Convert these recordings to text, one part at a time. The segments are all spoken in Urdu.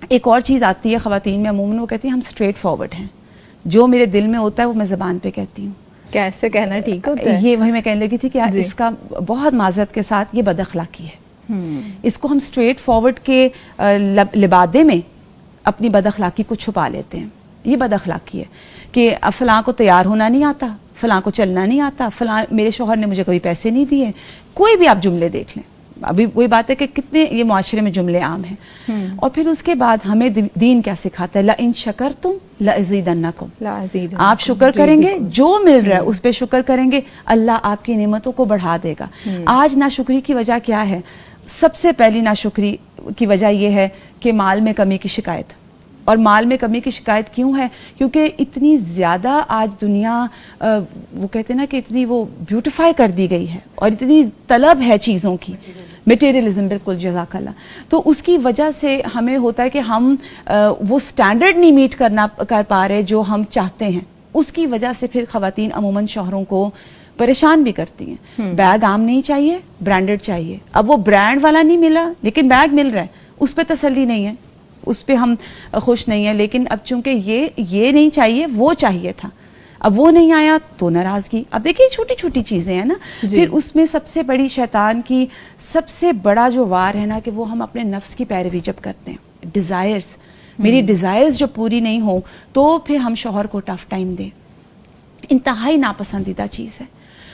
ایک اور چیز آتی ہے خواتین میں عموماً، وہ کہتی ہیں ہم اسٹریٹ فارورڈ ہیں، جو میرے دل میں ہوتا ہے وہ میں زبان پہ کہتی ہوں. کیسے کہنا ٹھیک ہوتا ہے؟ یہ وہی میں کہنے لگی تھی کہ اس کا بہت معذرت کے ساتھ یہ بد اخلاقی ہے. اس کو ہم اسٹریٹ فارورڈ کے لبادے میں اپنی بد اخلاقی کو چھپا لیتے ہیں. یہ بد اخلاقی ہے کہ فلاں کو تیار ہونا نہیں آتا، فلاں کو چلنا نہیں آتا، فلاں میرے شوہر نے مجھے کبھی پیسے نہیں دیے. کوئی بھی آپ جملے دیکھ لیں، ابھی وہی بات ہے کہ کتنے یہ معاشرے میں جملے عام ہیں. اور پھر اس کے بعد ہمیں دین کیا سکھاتا ہے؟ لَإِن شَكَرْتُمْ لَأَزِيدَنَّكُمْ. آپ شکر کریں گے، جو مل رہا ہے اس پہ شکر کریں گے، اللہ آپ کی نعمتوں کو بڑھا دے گا. آج ناشکری کی وجہ کیا ہے؟ سب سے پہلی ناشکری کی وجہ یہ ہے کہ مال میں کمی کی شکایت. اور مال میں کمی کی شکایت کیوں ہے؟ کیونکہ اتنی زیادہ آج دنیا وہ کہتے ہیں نا کہ اتنی وہ بیوٹیفائی کر دی گئی ہے اور اتنی طلب ہے چیزوں کی، میٹیریلزم. بالکل، جزاک اللہ. تو اس کی وجہ سے ہمیں ہوتا ہے کہ ہم وہ سٹینڈرڈ نہیں میٹ کر پا رہے جو ہم چاہتے ہیں. اس کی وجہ سے پھر خواتین عموماً شوہروں کو پریشان بھی کرتی ہیں. بیگ عام نہیں چاہیے، برانڈڈ چاہیے. اب وہ برانڈ والا نہیں ملا لیکن بیگ مل رہا ہے، اس پہ تسلی نہیں ہے، اس پہ ہم خوش نہیں ہیں. لیکن اب چونکہ یہ نہیں چاہیے، وہ چاہیے تھا، اب وہ نہیں آیا تو ناراضگی. اب دیکھیے چھوٹی چھوٹی چیزیں ہیں نا. پھر اس میں سب سے بڑی شیطان کی سب سے بڑا جو وار ہے نا کہ وہ ہم اپنے نفس کی پیروی جب کرتے ہیں، ڈیزائرز. میری ڈیزائرز جو پوری نہیں ہوں تو پھر ہم شوہر کو ٹف ٹائم دیں. انتہائی ناپسندیدہ چیز ہے.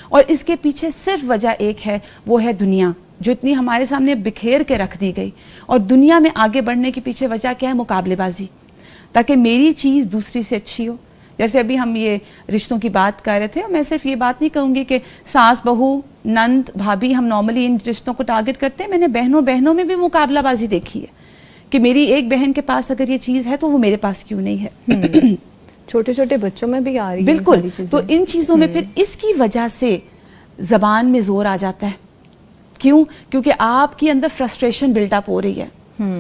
اور اس کے پیچھے صرف وجہ ایک ہے، وہ ہے دنیا جو اتنی ہمارے سامنے بکھیر کے رکھ دی گئی. اور دنیا میں آگے بڑھنے کے پیچھے وجہ کیا ہے؟ مقابلے بازی، تاکہ میری چیز دوسری سے اچھی ہو. جیسے ابھی ہم یہ رشتوں کی بات کر رہے تھے، میں صرف یہ بات نہیں کہوں گی کہ ساس بہو نند بھابھی ہم نارملی ان رشتوں کو ٹارگٹ کرتے ہیں. میں نے بہنوں میں بھی مقابلہ بازی دیکھی ہے کہ میری ایک بہن کے پاس اگر یہ چیز ہے تو وہ میرے پاس کیوں نہیں ہے. چھوٹے چھوٹے بچوں میں بھی آ رہی ہے بالکل. تو ان چیزوں میں پھر اس کی وجہ سے زبان میں زور آ جاتا ہے. کیوں؟ کیونکہ آپ کی اندر فرسٹریشن بلٹ اپ ہو رہی ہے.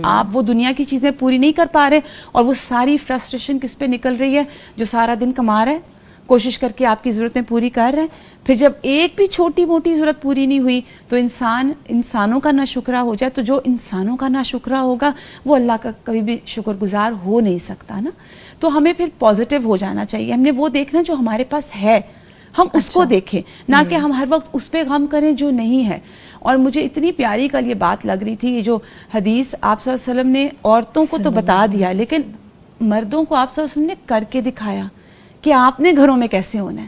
آپ وہ دنیا کی چیزیں پوری نہیں کر پا رہے اور وہ ساری فرسٹریشن کس پہ نکل رہی ہے؟ جو سارا دن کما رہا ہے، کوشش کر کے آپ کی ضرورتیں پوری کر رہے ہیں. پھر جب ایک بھی چھوٹی موٹی ضرورت پوری نہیں ہوئی تو انسانوں کا ناشکرا ہو جائے، تو جو انسانوں کا ناشکرا ہوگا وہ اللہ کا کبھی بھی شکر گزار ہو نہیں سکتا نا. تو ہمیں پھر پازیٹیو ہو جانا چاہیے. ہم نے وہ دیکھنا جو ہمارے پاس ہے، ہم اس کو دیکھیں، نہ کہ ہم ہر وقت اس پہ غم کریں جو نہیں ہے. اور مجھے اتنی پیاری کل یہ بات لگ رہی تھی، یہ جو حدیث آپ صلی اللہ علیہ وسلم نے عورتوں کو تو بتا دیا لیکن مردوں کو آپ صلی اللہ علیہ وسلم نے کر کے دکھایا کہ آپ نے گھروں میں کیسے ہونا ہے.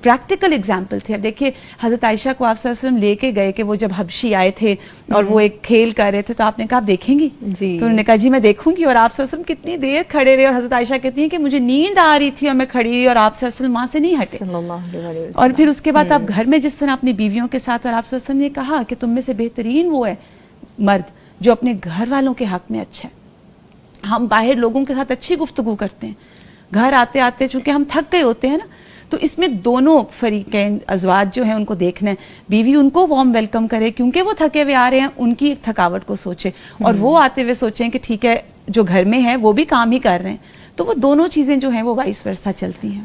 پریکٹیکل ایگزامپل تھے. اب دیکھیے حضرت عائشہ کو آپ صلی اللہ علیہ وسلم لے کے گئے کہ وہ جب حبشی آئے تھے اور وہ ایک کھیل کر رہے تھے تو آپ نے کہا آپ دیکھیں گی؟ تو انہوں نے کہا جی میں دیکھوں گی. اور آپ صلی اللہ علیہ وسلم کتنی دیر کھڑے رہے اور حضرت عائشہ کہتی ہیں کہ مجھے نیند آ رہی تھی اور میں کھڑی رہی اور آپ صلی اللہ علیہ وسلم وہاں سے نہیں ہٹے. اور پھر اس کے بعد آپ گھر میں جس طرح اپنی بیویوں کے ساتھ، اور آپ صلی اللہ علیہ وسلم نے کہا کہ تم میں سے بہترین وہ ہے مرد جو اپنے گھر والوں کے حق میں اچھا ہے. ہم باہر لوگوں کے ساتھ اچھی گفتگو کرتے ہیں، گھر آتے آتے چونکہ ہم تھک گئے ہوتے ہیں نا، تو اس میں دونوں فریقین ازواج جو ہیں ان کو دیکھنا ہے. بیوی ان کو وارم ویلکم کرے کیونکہ وہ تھکے ہوئے آ رہے ہیں، ان کی تھکاوٹ کو سوچے، اور وہ آتے ہوئے سوچیں کہ ٹھیک ہے جو گھر میں ہے وہ بھی کام ہی کر رہے ہیں. تو وہ دونوں چیزیں جو ہیں وہ وائس ورسا چلتی ہیں.